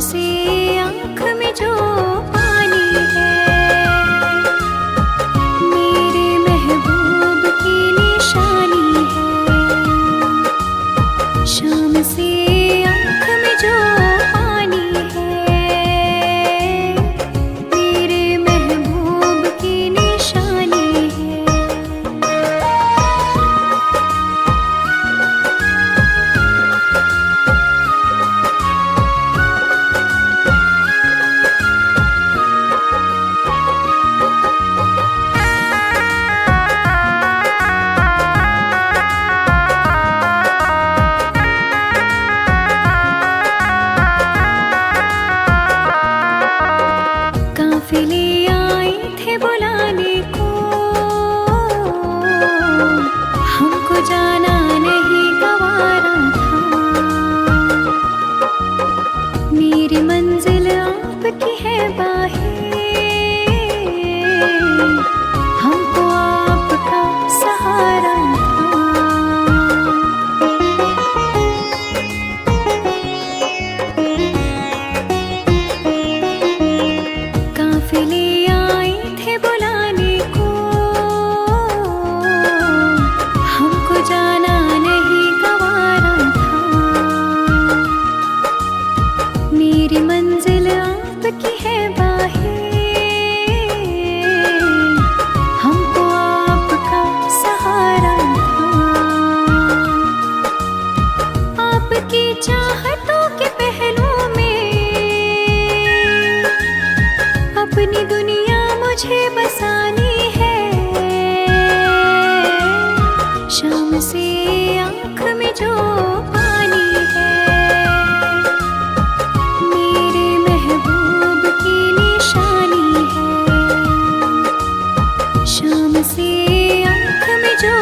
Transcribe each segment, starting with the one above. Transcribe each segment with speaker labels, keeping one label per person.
Speaker 1: से आँख में जो पानी है, मेरे महबूब की निशानी है। शाम से आँख में जो पानी है, मेरे महबूब की निशानी है। काफिले आए थे बुलाने को, हमको जाना नहीं गवारा था। मेरी मंजिल आपकी है बाहें, हमको आपका सहारा था। काफिले आए थे बुलाने को, हमको जाना नहीं गवारा था। मेरी मंजिल आपकी है बाहें, हमको आपका सहारा था। आपकी चाहतों के पहलू में अपनी दुनिया मुझे बसानी है। शाम से आँख में जो पानी है, मेरे महबूब की निशानी है। शाम से आँख में जो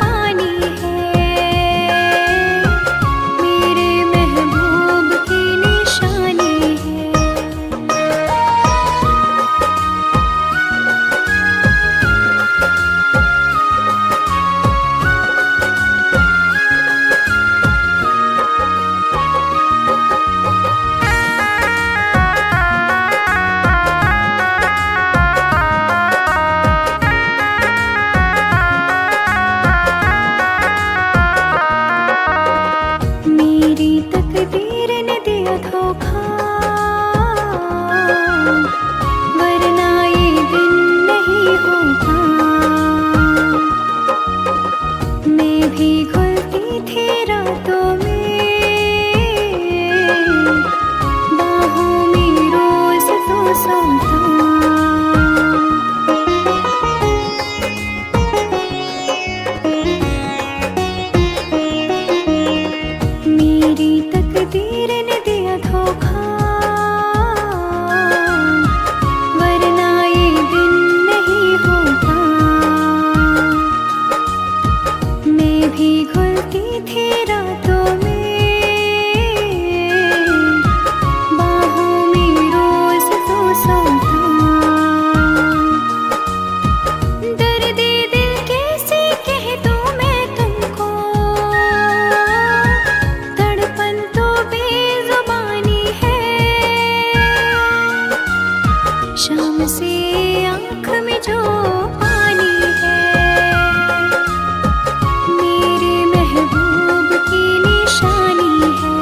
Speaker 1: पानी है, मेरे महबूब की निशानी है। मेरी तकदीर ने दिया धोखा, वरना ये दिन नहीं होता। मैं भी घुलती थी रातों में, बाहों में रोज तो सोता। मेरी तकदीर ने दिया धोखा, वरना ये दिन नहीं होता। मैं भी घुलती थी रातों में, बाहों में रोज तो सोता। दर्द दिल कैसे कह दूं मैं तुमको, तड़पन तो बेजुबानी है। शाम से आँख में जो पानी है, मेरे महबूब की निशानी है।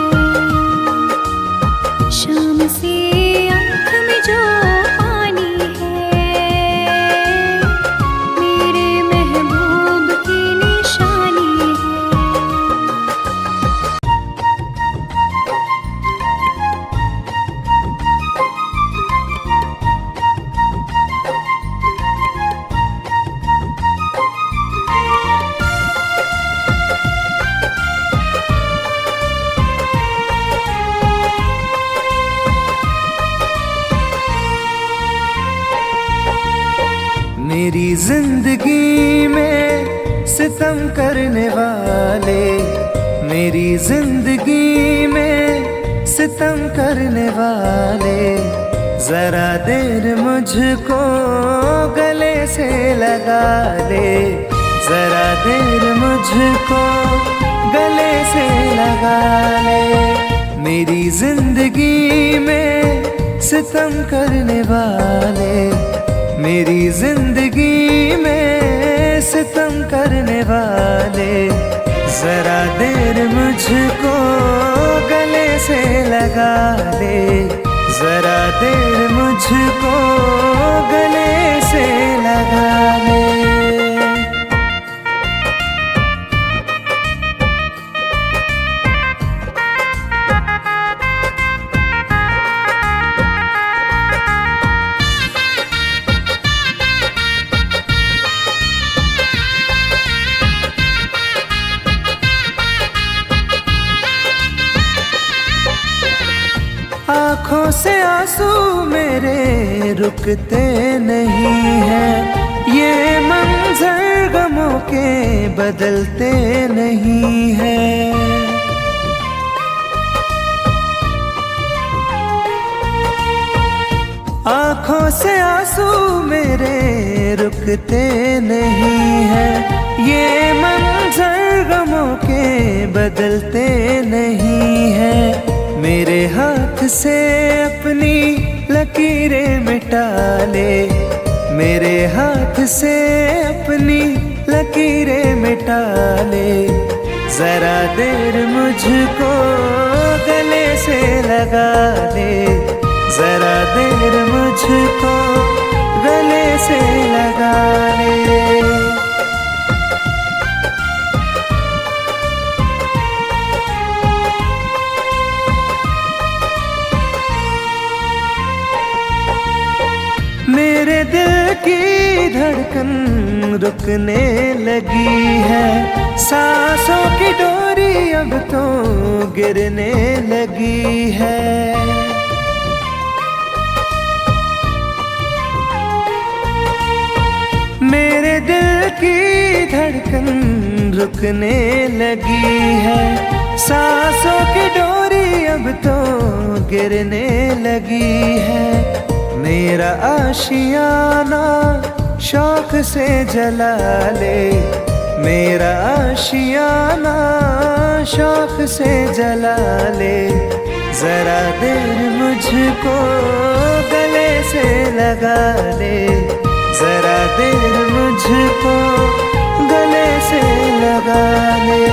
Speaker 1: शाम से आँख में जो पानी है, मेरे महबूब की निशानी है।
Speaker 2: मेरी जिंदगी में सितम करने वाले, मेरी जिंदगी में सितम करने वाले, जरा देर मुझको गले से लगा ले, जरा देर मुझको गले से लगा ले। मेरी जिंदगी में सितम करने वाले, मेरी जिंदगी में सितम करने वाले, जरा देर मुझको गले से लगा ले, जरा देर मुझको गले से लगा ले। आँखों से आंसू मेरे रुकते नहीं हैं, ये मंजर गमों के बदलते नहीं हैं। आँखों से आंसू मेरे रुकते नहीं हैं, ये मंजर गमों के बदलते नहीं हैं। मेरे हाथ से अपनी लकीरें मिटा ले, मेरे हाथ से अपनी लकीरें मिटा ले, जरा देर मुझको गले से लगा ले, जरा देर मुझको गले से लगा ले। मेरे दिल की धड़कन रुकने लगी है, सांसों की डोरी अब तो गिरने लगी है। मेरे दिल की धड़कन रुकने लगी है, सांसों की डोरी अब तो गिरने लगी है। मेरा आशियाना शौक से जला ले, मेरा आशियाना शौक से जला ले, जरा देर मुझको गले से लगा ले, जरा देर मुझको गले से लगा ले।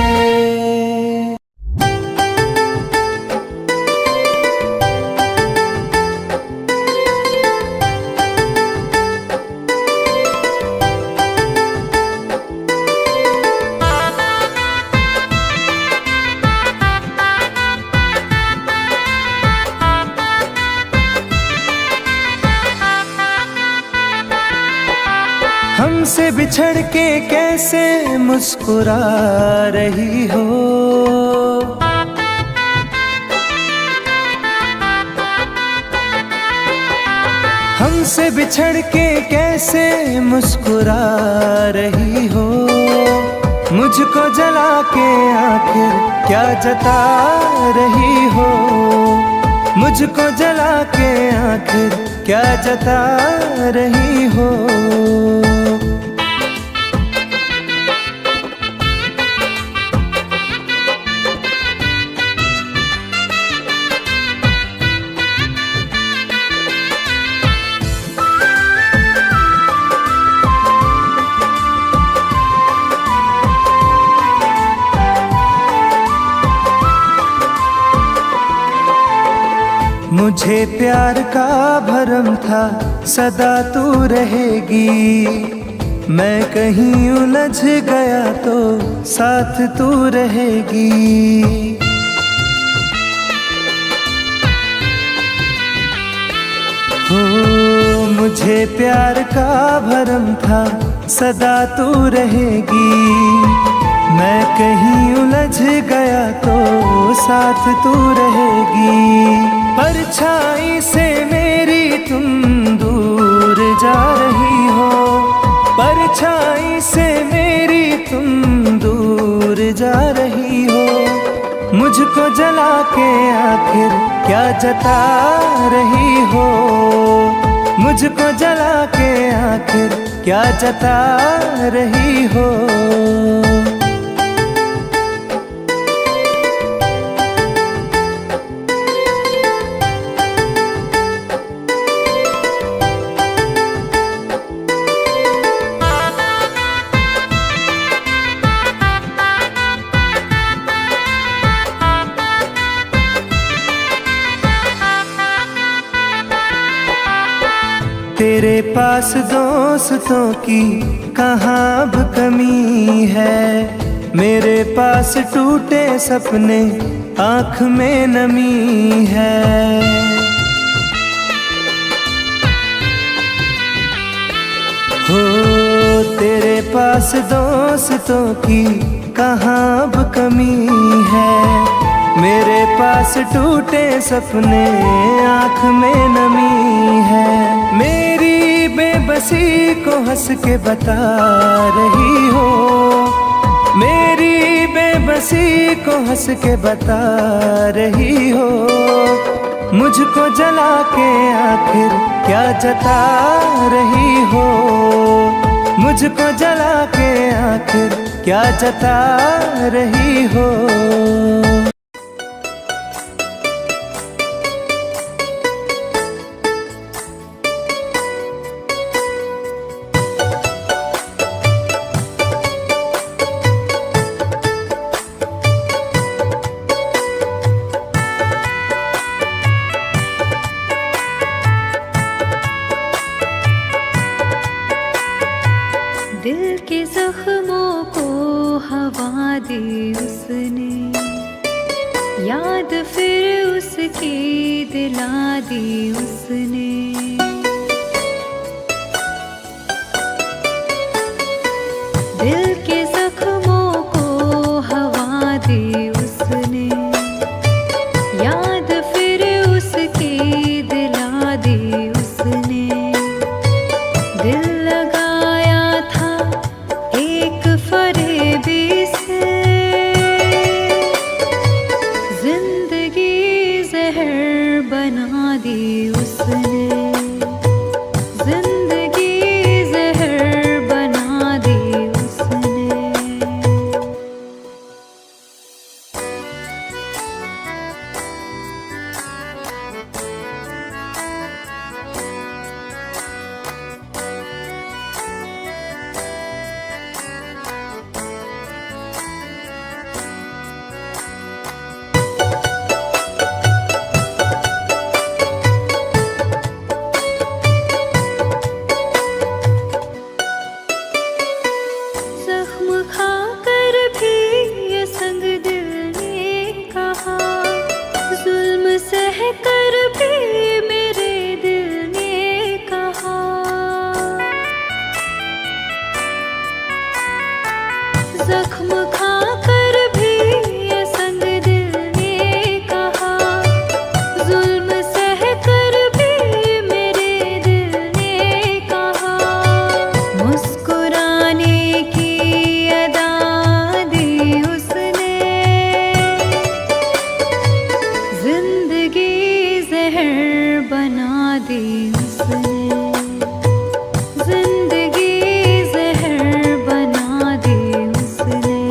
Speaker 2: हमसे बिछड़ के कैसे मुस्कुरा रही हो, हमसे बिछड़ के कैसे मुस्कुरा रही हो। मुझको जला के आखिर क्या जता रही हो, मुझको जला के आखिर क्या जता रही हो। मुझे प्यार का भरम था सदा तू रहेगी, मैं कहीं उलझ गया तो साथ तू रहेगी। हो मुझे प्यार का भरम था सदा तू रहेगी, मैं कहीं उलझ गया तो साथ तू रहेगी। परछाई से मेरी तुम दूर जा रही हो, परछाई से मेरी तुम दूर जा रही हो। मुझको जला के आखिर क्या जता रही हो, मुझको जला के आखिर क्या जता रही हो। तेरे पास दोस्तों की कहाँ अब कमी है, मेरे पास टूटे सपने आँख में नमी है। हो तेरे पास दोस्तों की कहाँ अब कमी है, मेरे पास टूटे सपने आँख में नमी है। मेरी बेबसी को हंस के बता रही हो, मेरी बेबसी को हंस के बता रही हो, मुझको जला के आखिर क्या जता रही हो, मुझको जला के आखिर क्या जता रही हो।
Speaker 1: दिल के जख्मों को हवा दी उसने, याद फिर उसकी दिला दी उसने। दिल के जख्मों को हवा दी उसने, याद फिर उसकी दिला दी उसने। दिल लगाया था एक फरेबी से, जिंदगी जहर बना दी उसने, जिंदगी जहर बना दी उसने। जख्म खाकर भी ये संग दिल ने कहा, जुल्म सह कर भी मेरे दिल ने कहा। जख्म खाकर भी ये संग दिल ने कहा, जुल्म सह कर भी मेरे दिल ने कहा। मुस्कुराने की अदा दी उसने, जिंदगी जहर बना दी उसने, जिंदगी जहर बना दी उसने।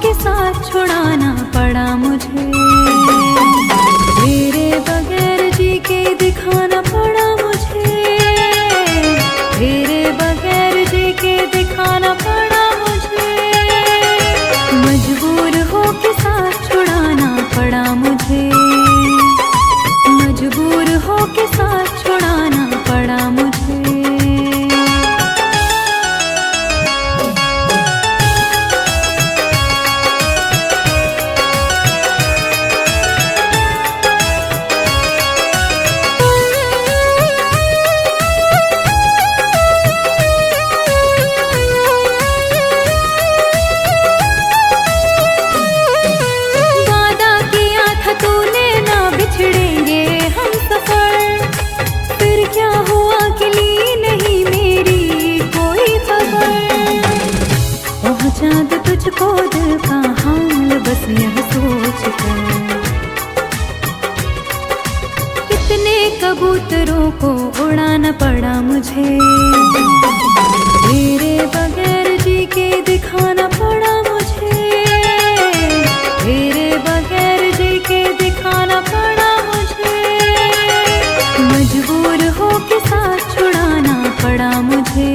Speaker 1: के साथ छुड़ाना पड़ा मुझे। तेरे बगैर जी के दिखाना पड़ा मुझे, तेरे बगैर जी के दिखाना पड़ा मुझे। मजबूर हो के साथ छुड़ाना पड़ा मुझे, मजबूर हो के साथ छुड़ाना पड़ा मुझे। वादा किया था तूने ना बिछड़ेंगे हम सफर, फिर क्या हुआ कि ली नहीं मेरी कोई खबर। पहुंचा दे तुझको दिल का हाल बस यह सोच कर, कितने कबूतरों को उड़ाना पड़ा मुझे। तेरे बगैर जी के दिखाना पड़ा मुझे, तेरे बगैर जी के दिखाना पड़ा मुझे। मजबूर हो के साथ छुड़ाना पड़ा मुझे,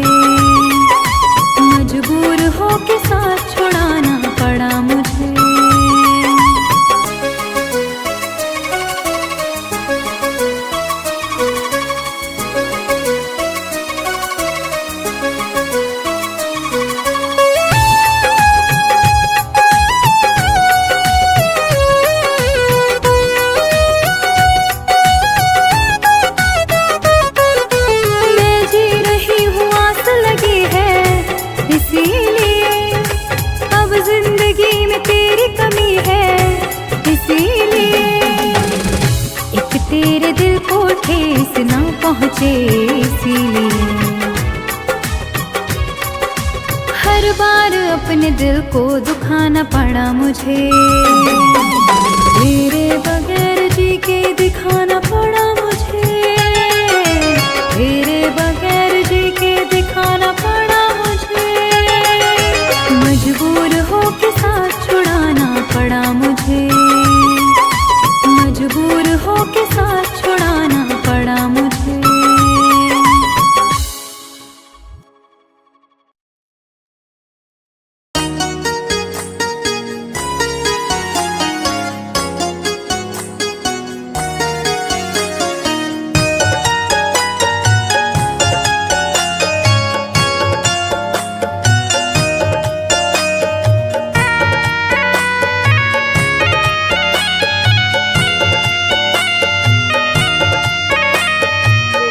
Speaker 1: मजबूर हो के साथ छुड़ाना पड़ा मुझे। मैं जी रही हूँ आस लगी है इसीलिए, अब जिंदगी में तेरी कमी है इसीलिए। एक तेरे दिल को ठेस ना पहुँचे इसीलिए, हर बार अपने दिल को दुखाना पड़ा मुझे। तेरे बगैर जी के दिखाना पड़ा मुझे, तेरे बगैर जी के दिखाना पड़ा मुझे। मजबूर हो के साथ छुड़ाना पड़ा मुझे, मजबूर हो के साथ छुड़ाना पड़ा मुझे।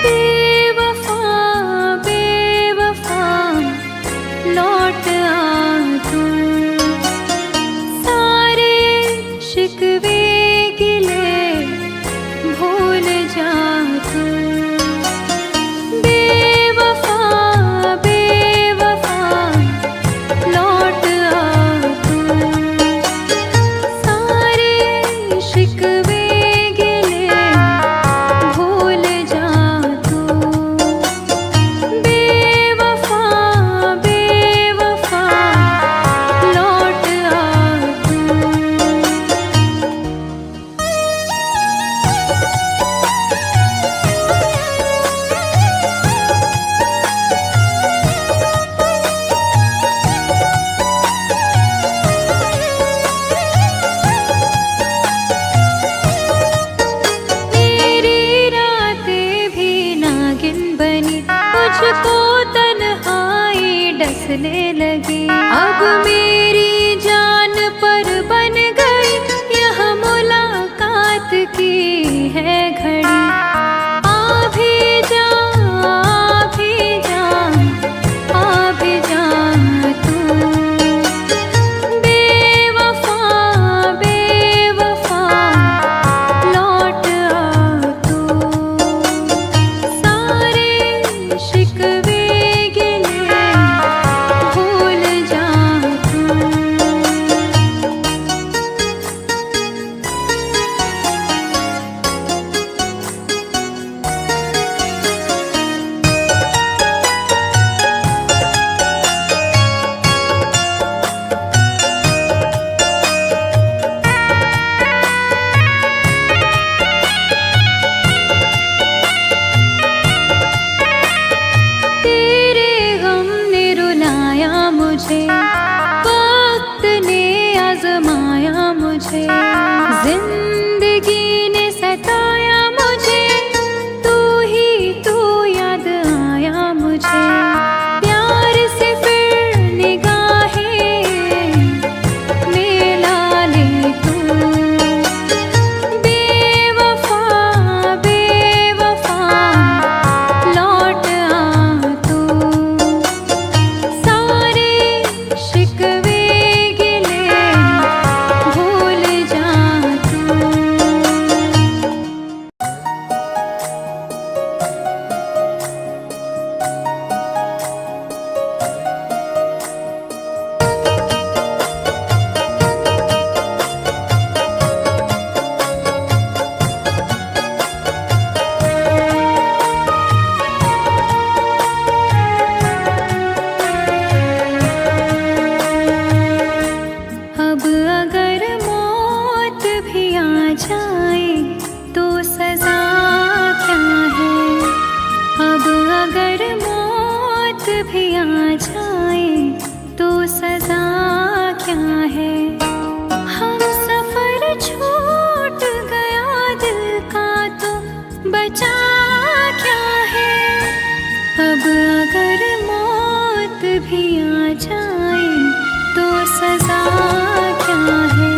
Speaker 1: बेवफा बेवफा लौट आ तू, सारे शिकवे गिले भूल जा तू। बेवफा बेवफा लौट आ तू, सारे शिकवे गिले भूल जा तू। बेवफा बेवफा लौट आ तू। मेरी रातें भी नागिन बनी, मुझको तन्हाई डसने लगी। अब मेरी जान पर बन गई यह मुलाकात की है घड़ी। आ भी जा आ भी जा आ भी जा तू। बेवफा बेवफा लौट आ तू, सारे शिकवे गिले भूल से। जिंदगी ने सताया मुझे, तू ही तू याद आया मुझे। प्यार से फिर निगाहें मिला ले तू। बेवफा बेवफा लौट आ तू। सारे शिकवे गिले भूल जा तू। अब अगर मौत भी आ जाए तो सजा क्या है। अब अगर मौत भी आ जाए तो सजा क्या है। हम सफर छूट गया दिल का तो बचा क्या है। अब अगर मौत भी आ जाए तो सजा क्या है।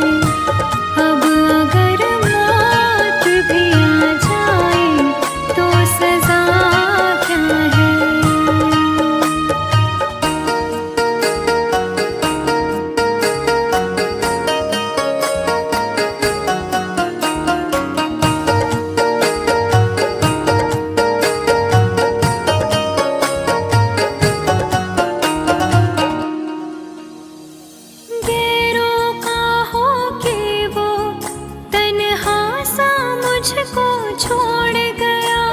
Speaker 1: अब अगर मौत भी आ जाए तो सजा क्या है। गैरों का हो के वो तन्हा सा मुझको छोड़ गया।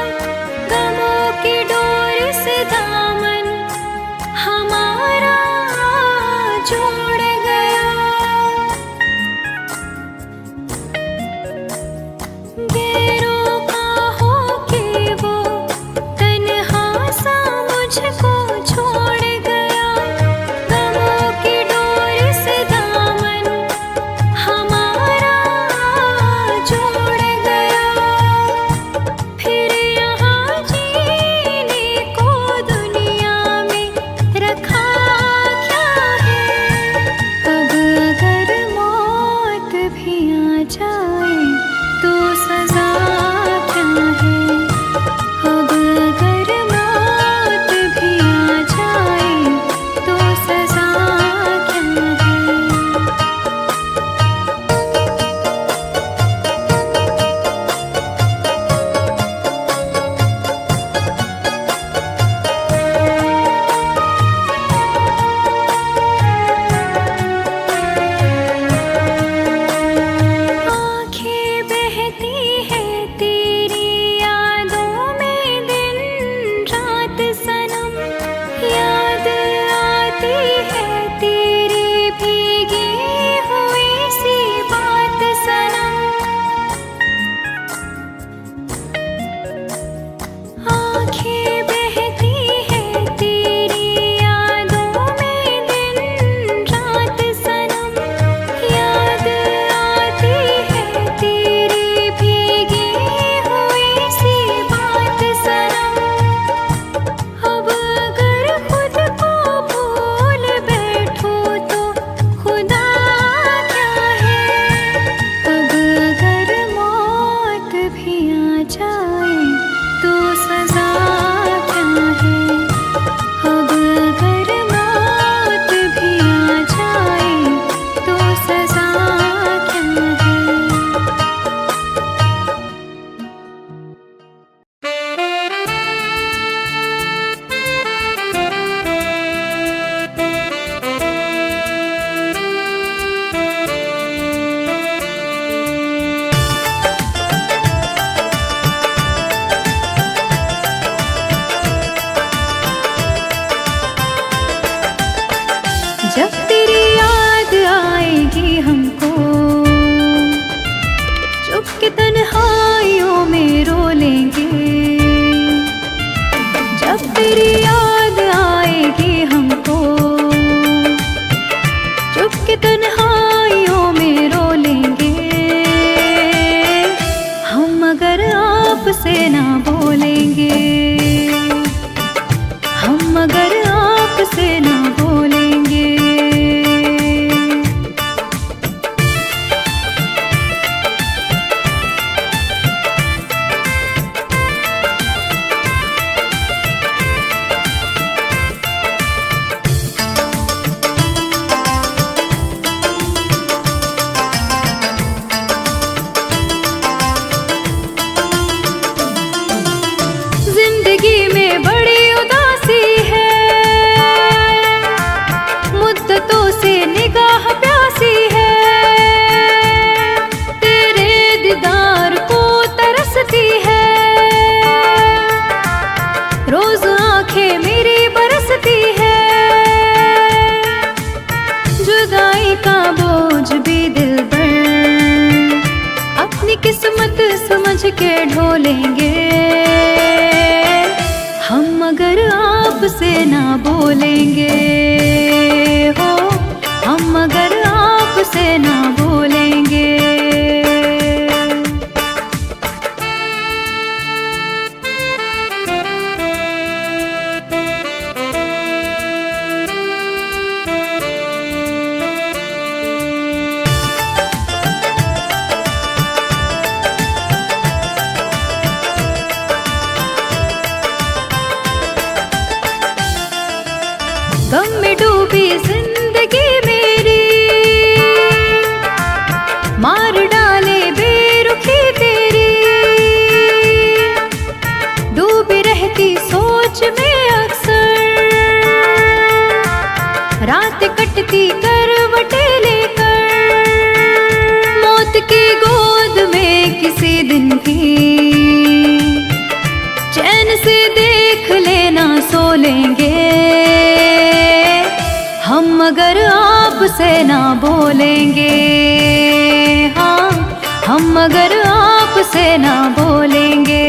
Speaker 1: गमों की डोर से दामन हमारा जोड़ गया। गैरों का हो के वो तन्हा सा मुझको छोड़ गया। गमों की डोर से दामन हमारा जोड़ गया। फिर यहाँ जीने को दुनिया में रखा क्या है। अब अगर मौत भी आ जाए तो सजा क्या है। अब अगर मौत भी आ जाए तो सजा क्या है। आँखें बहती है तेरी यादों में दिन रात सनम। याद आती है तेरी भीगी हुई सी बात सनम। आँखें बहती है तेरी यादों में दिन रात सनम। याद आती है तेरी भीगी हुई सी बात सनम। अब अगर खुद को भूल बैठूं तो खुदा क्या है। अब अगर मौत भी आ जाए तो सजा क्या है। अब अगर मौत भी आ जाए तो सजा क्या है। जब तेरी याद आएगी हमको, चुप के तन्हाइयों में रो लेंगे। जब तेरी याद आएगी हमको, चुप के तन्हाइयों में रो लेंगे। रोज आंखें मेरी बरसती है, जुदाई का बोझ भी दिल पर अपनी किस्मत समझ के ढोलेंगे हम, मगर आपसे ना बोलेंगे हो हम, मगर आपसे ना बोलेंगे। गम में डूबी जिंदगी मेरी, मार डाले बेरुखी तेरी, डूबी रहती सोच में अक्सर, रात कटती करवटें लेकर, मौत की गोद में किसी दिन भी चैन से देख लेना सो लेंगे हम, मगर आपसे ना बोलेंगे। हाँ हम, मगर आपसे ना बोलेंगे।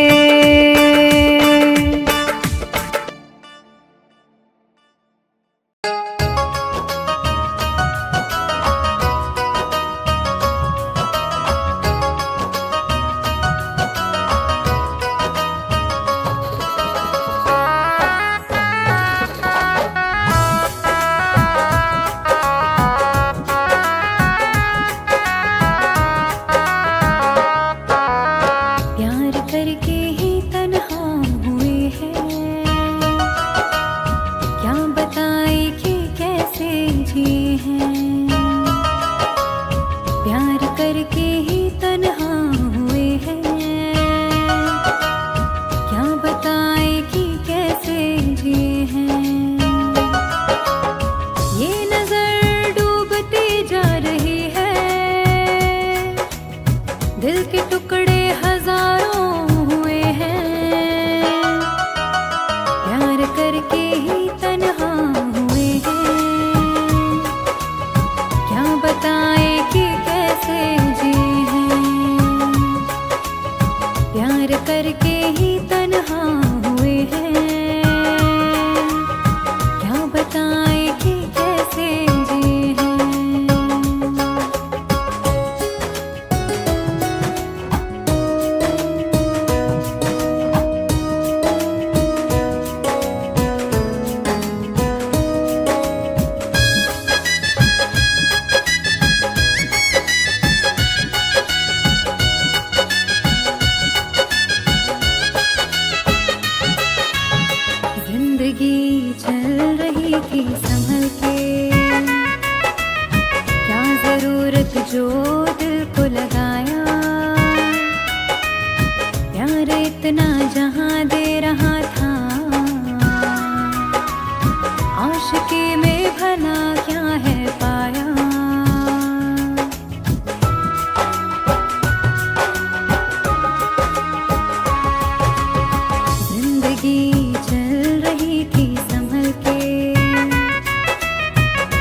Speaker 1: दिल के टुकड़े हजारों हुए हैं, प्यार करके ही तन्हा हुए हैं, क्या बताए कि कैसे जिए हैं, प्यार करके ही तन्हा हुए हैं, क्या बताए कि कैसे जिए हैं। जिंदगी चल रही थी संभल के, क्या जरूरत जो दिल को लगाया, प्यार इतना जहां दे रहा था, आशिकी में भला क्या है पाया। जिंदगी चल रही थी संभल के,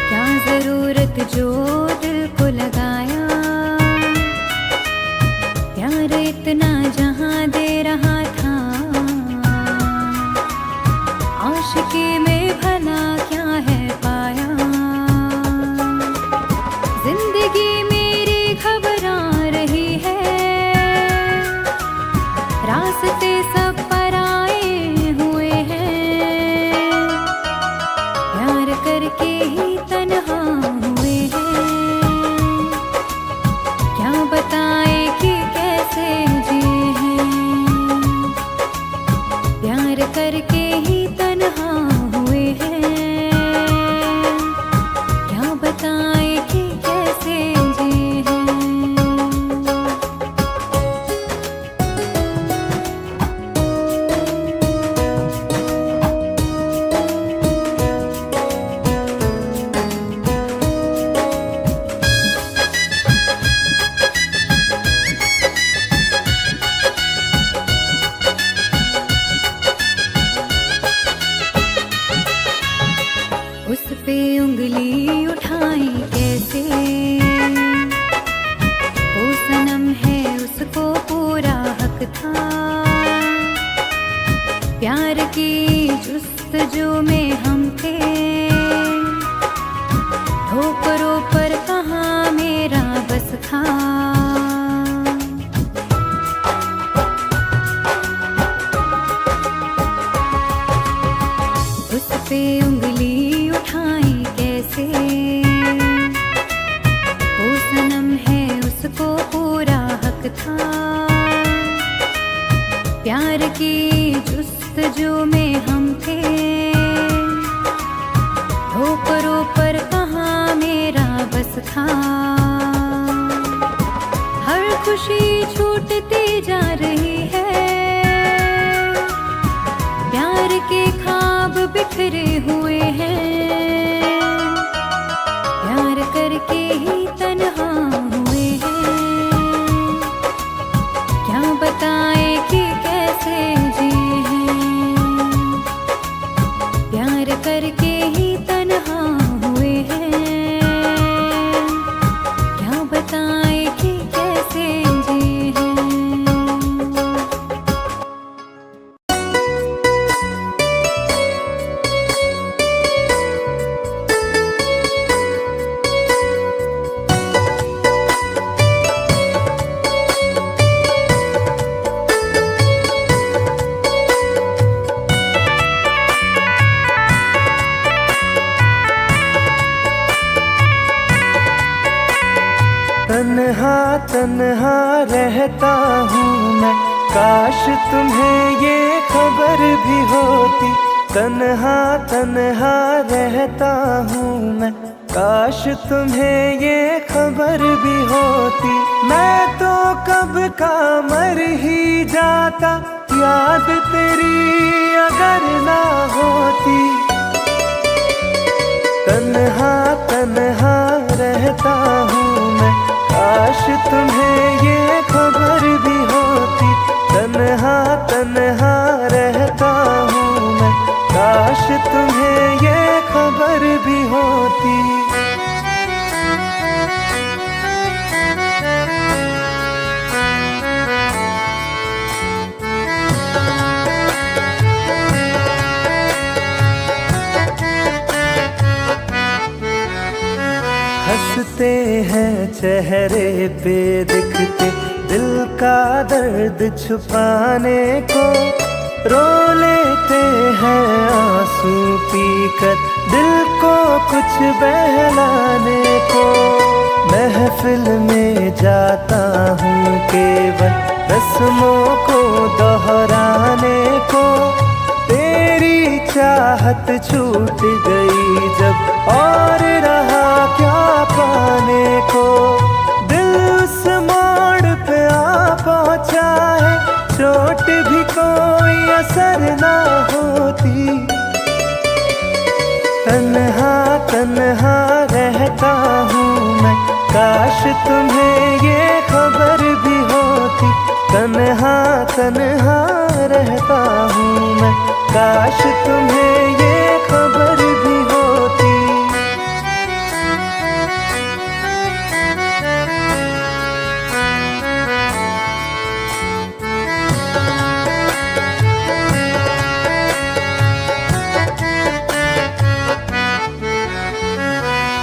Speaker 1: क्या जरूरत जो दिल को लगाया, प्यार इतना जहां दे रहा था, आशिकी में भला क्या है पाया। जिंदगी मेरी घबरा रही है, रास्ते सब पराए हुए हैं, प्यार करके ही तन्हा हुए हैं, क्या बताए कि कैसे जिए हैं, प्यार करके ही तन्हा हुए पे उंगली उठाई कैसे, वो सनम है उसको पूरा हक था। प्यार की जुस्तजू में हम थे, ठोकरों पर कहाँ मेरा बस था। उस पे उंगली उठाई कैसे, वो सनम है उसको पूरा हक था। प्यार की जुस्तजू में हम थे, ठोकरों पर कहाँ मेरा बस था। हर खुशी छूटती जा रही है, प्यार के ख्वाब बिखरे हुए हैं। प्यार करके ही तन्हा हुए हैं, क्या बताएं कि कैसे जिए हैं। प्यार करके ही तन्हा हुए हैं, क्या बताएं कि कैसे जिए हैं।
Speaker 2: तन्हा तन्हा रहता हूँ मैं, काश तुम्हें ये खबर भी होती। तन्हा तन्हा रहता हूँ मैं, काश तुम्हें ये खबर भी होती। मैं तो कब का मर ही जाता, याद तेरी अगर ना होती। तन्हा तन्हा रहता हूँ मैं, काश तुम्हें ये खबर भी होती। तन्हा तन्हा रहता हूँ मैं, काश तुम्हें ये खबर भी होती। हंसते हैं चेहरे पे दिखते, दिल का दर्द छुपाने को। रो लेते हैं आंसू पीकर, दिल को कुछ बहलाने को। महफिल में जाता हूँ केवल रस्मों को दोहराने को। तेरी चाहत छूट गई जब, और रहा क्या पाने को। दिल उस मोड़ पे आ पहुँचा है, चोट भी कोई असर ना होती। तन्हा तन्हा रहता हूँ मैं, काश तुम्हें ये खबर भी होती। तन्हा तन्हा रहता हूँ मैं, काश तुम्हें ये खबर भी होती।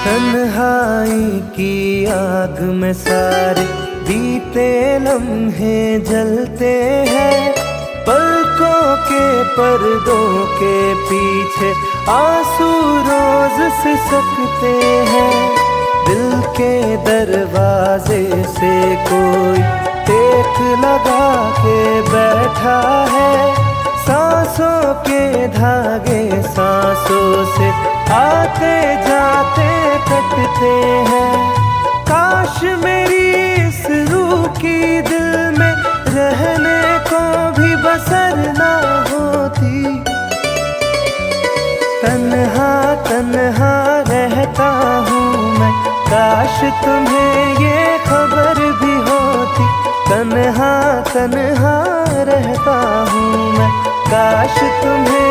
Speaker 2: तन्हाई की आग में सारे बीते लम्हे जलते हैं। पलकों के पर्दों के पीछे आंसू रोज सिसकते हैं। दिल के दरवाजे से कोई टेक लगा के बैठा है। सांसों के धागे सांसों से आते जाते कटते हैं। काश मेरी इस रूह की दिल में रहने को भी बसर ना होती। तन्हा तन्हा रहता हूँ मैं, काश तुम्हें ये खबर भी होती। तन्हा तन्हा रहता हूँ मैं, काश तुम्हें